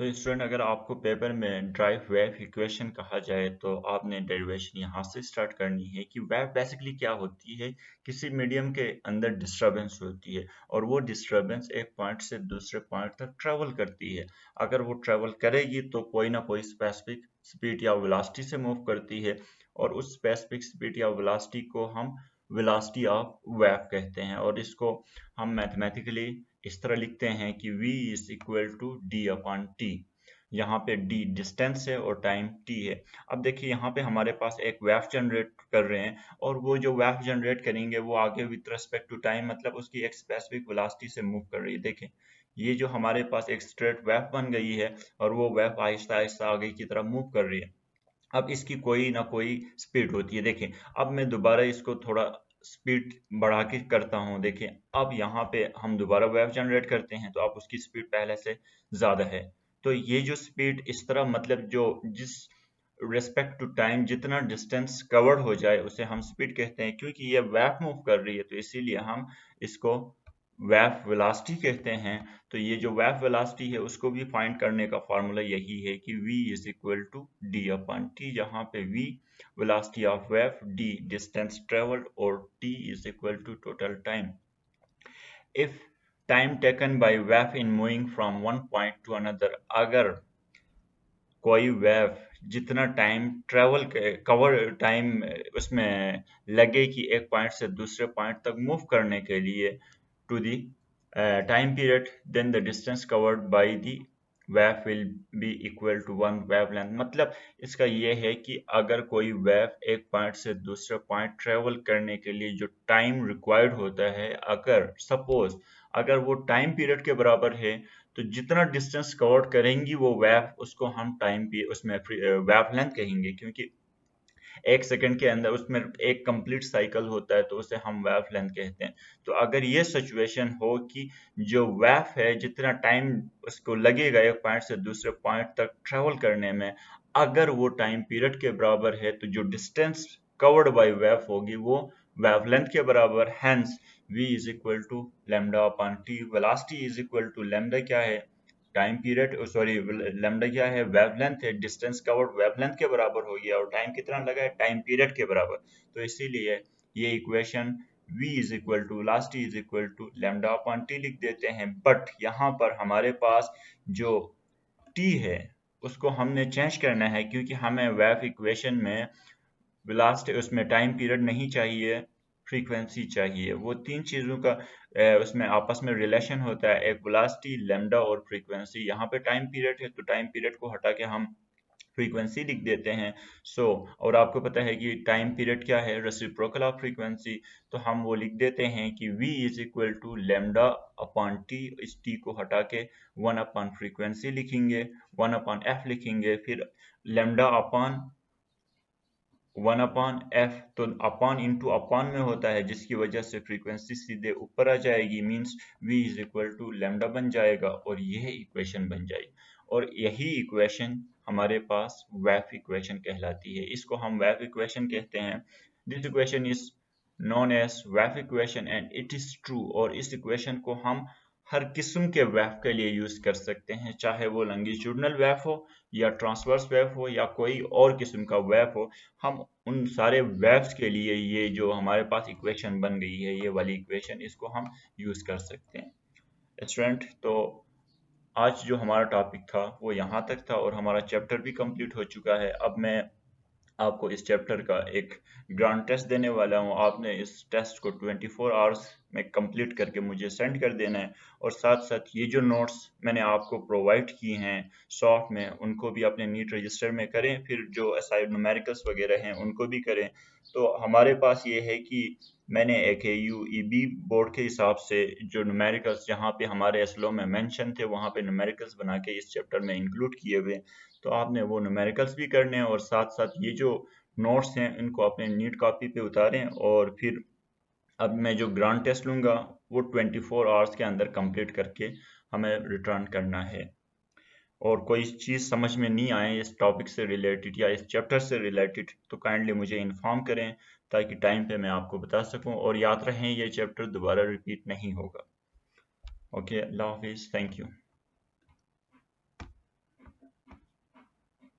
तो स्टूडेंट, अगर आपको पेपर में ड्राइव वेव इक्वेशन कहा जाए तो आपने डेरिवेशन यहाँ से स्टार्ट करनी है कि वेव बेसिकली क्या होती है। किसी मीडियम के अंदर डिस्टरबेंस होती है और वो डिस्टरबेंस एक पॉइंट से दूसरे पॉइंट तक ट्रेवल करती है। अगर वो ट्रेवल करेगी तो कोई ना कोई स्पेसिफिक स्पीड या वेलोसिटी से मूव करती है और उस स्पेसिफिक स्पीड या वेलोसिटी को हम वेलोसिटी ऑफ वेव कहते हैं और इसको हम मैथमेटिकली इस तरह लिखते हैं कि v is equal to D upon T. यहाँ पे d डिस्टेंस है और टाइम t है। अब देखिए यहाँ पे हमारे पास एक वेव जनरेट कर रहे हैं और वो जो वेव जनरेट करेंगे वो आगे विद रिस्पेक्ट टू टाइम मतलब उसकी एक स्पेसिफिक वेलोसिटी से मूव कर रही है। देखें, ये जो हमारे पास एक स्ट्रेट वेव बन गई है और वो वेव आहिस्ता आहिस्ता आगे की तरफ मूव कर रही है। अब इसकी कोई ना कोई स्पीड होती है। देखें, अब मैं दोबारा इसको थोड़ा स्पीड बढ़ा के करता हूँ। देखें, अब यहाँ पे हम दोबारा वेव जनरेट करते हैं तो अब उसकी स्पीड पहले से ज़्यादा है। तो ये जो स्पीड इस तरह मतलब जो जिस रिस्पेक्ट टू टाइम जितना डिस्टेंस कवर्ड हो जाए उसे हम स्पीड कहते हैं। क्योंकि ये वेव मूव कर रही है तो इसीलिए हम इसको वेव वेलोसिटी कहते हैं। तो ये जो वेव वेलोसिटी है उसको भी फाइंड करने का फार्मूला यही है कि v is equal to D upon T, जहाँ पे v velocity of wave, d distance travelled और t is equal to total time. If time taken by wave in moving from one point to another, अगर कोई wave जितना time travel cover time उसमें लगे कि एक पॉइंट से दूसरे पॉइंट तक मूव करने के लिए to the time period, then the distance covered by the wave will be equal to one wavelength। मतलब इसका ये है कि अगर कोई वेव एक पॉइंट से दूसरे पॉइंट ट्रेवल करने के लिए जो टाइम रिक्वायर्ड होता है, अगर सपोज अगर वो टाइम पीरियड के बराबर है तो जितना डिस्टेंस कवर करेंगी वो वेव उसको हम टाइम उसमें वेवलेंथ कहेंगे। क्योंकि एक सेकंड के अंदर उसमें एक कंप्लीट साइकिल होता है तो उसे हम वेव लेंथ कहते हैं। तो अगर ये सिचुएशन हो कि जो वेव है जितना टाइम उसको लगेगा एक पॉइंट से दूसरे पॉइंट तक ट्रेवल करने में, अगर वो टाइम पीरियड के बराबर है तो जो डिस्टेंस कवर्ड बाय वेव होगी वो वेवलेंथ के बराबर। Hence v is equal to lambda upon T. Velocity is equal to lambda क्या है, टाइम पीरियड, सॉरी लैम्डा क्या है, वेवलेंथ है। डिस्टेंस कवर्ड वेवलेंथ के बराबर हो गया और टाइम कितना लगा है, टाइम पीरियड के बराबर। तो इसीलिए ये equation v is equal to velocity is equal to lambda upon T लिख देते हैं। बट यहाँ पर हमारे पास जो t है उसको हमने चेंज करना है क्योंकि हमें वेव इक्वेशन में वेलोसिटी उसमें टाइम पीरियड नहीं चाहिए, फ्रीक्वेंसी चाहिए। वो तीन चीज़ों का उसमें आपस में रिलेशन होता है, एक वेलोसिटी, लैम्डा और फ्रीक्वेंसी। यहाँ पे टाइम पीरियड है तो टाइम पीरियड को हटा के हम फ्रीक्वेंसी लिख देते हैं। और आपको पता है कि टाइम पीरियड क्या है, रेसिप्रोकल ऑफ फ्रीक्वेंसी। तो हम वो लिख देते हैं कि v is equal to lambda upon T. इस t को हटा के 1 अपॉन फ्रीक्वेंसी लिखेंगे, 1 अपॉन f लिखेंगे, फिर लैम्डा अपॉन 1 अपॉन एफ। तो अपॉन इंटू अपॉन में होता है जिसकी वजह से फ्रीक्वेंसी सीधे ऊपर आ जाएगी, means v is equal to lambda बन जाएगा और यह इक्वेशन बन जाएगी। और यही इक्वेशन हमारे पास वेव इक्वेशन कहलाती है। इसको हम वेव इक्वेशन कहते हैं। This equation is known as wave equation and it is true. और इस इक्वेशन को हम हर किस्म के वेव के लिए यूज कर सकते हैं, चाहे वो लॉन्गिट्यूडिनल वेव हो या ट्रांसवर्स वेव हो या कोई और किस्म का वेव हो। हम उन सारे वेव्स के लिए ये जो हमारे पास इक्वेशन बन गई है, ये वाली इक्वेशन, इसको हम यूज कर सकते हैं। स्टूडेंट, तो आज जो हमारा टॉपिक था वो यहाँ तक था और हमारा चैप्टर भी कंप्लीट हो चुका है। अब मैं आपको इस चैप्टर का एक ग्रांड टेस्ट देने वाला हूँ। आपने इस टेस्ट को 24 आवर्स में कंप्लीट करके मुझे सेंड कर देना है और साथ साथ ये जो नोट्स मैंने आपको प्रोवाइड किए हैं सॉफ्ट में, उनको भी अपने नीट रजिस्टर में करें। फिर जो असाइड न्यूमेरिकल्स वगैरह हैं उनको भी करें। तो हमारे पास ये है कि मैंने AKU EB बोर्ड के हिसाब से जो न्यूमेरिकल्स जहाँ पे हमारे एसलो में मेंशन थे वहाँ पे न्यूमेरिकल्स बना के इस चैप्टर में इंक्लूड किए हुए। तो आपने वो न्यूमेरिकल्स भी करने हैं और साथ साथ ये जो नोट्स हैं इनको अपने नीट कॉपी पे उतारें। और फिर अब मैं जो ग्रांड टेस्ट लूँगा वो 24 आवर्स के अंदर कंप्लीट करके हमें रिटर्न करना है। और कोई चीज़ समझ में नहीं आए इस टॉपिक से रिलेटेड या इस चैप्टर से रिलेटेड तो काइंडली मुझे इन्फॉर्म करें ताकि टाइम पे मैं आपको बता सकूं। और याद रहें ये चैप्टर दोबारा रिपीट नहीं होगा। ओके, अल्लाह हाफिज़, थैंक यू।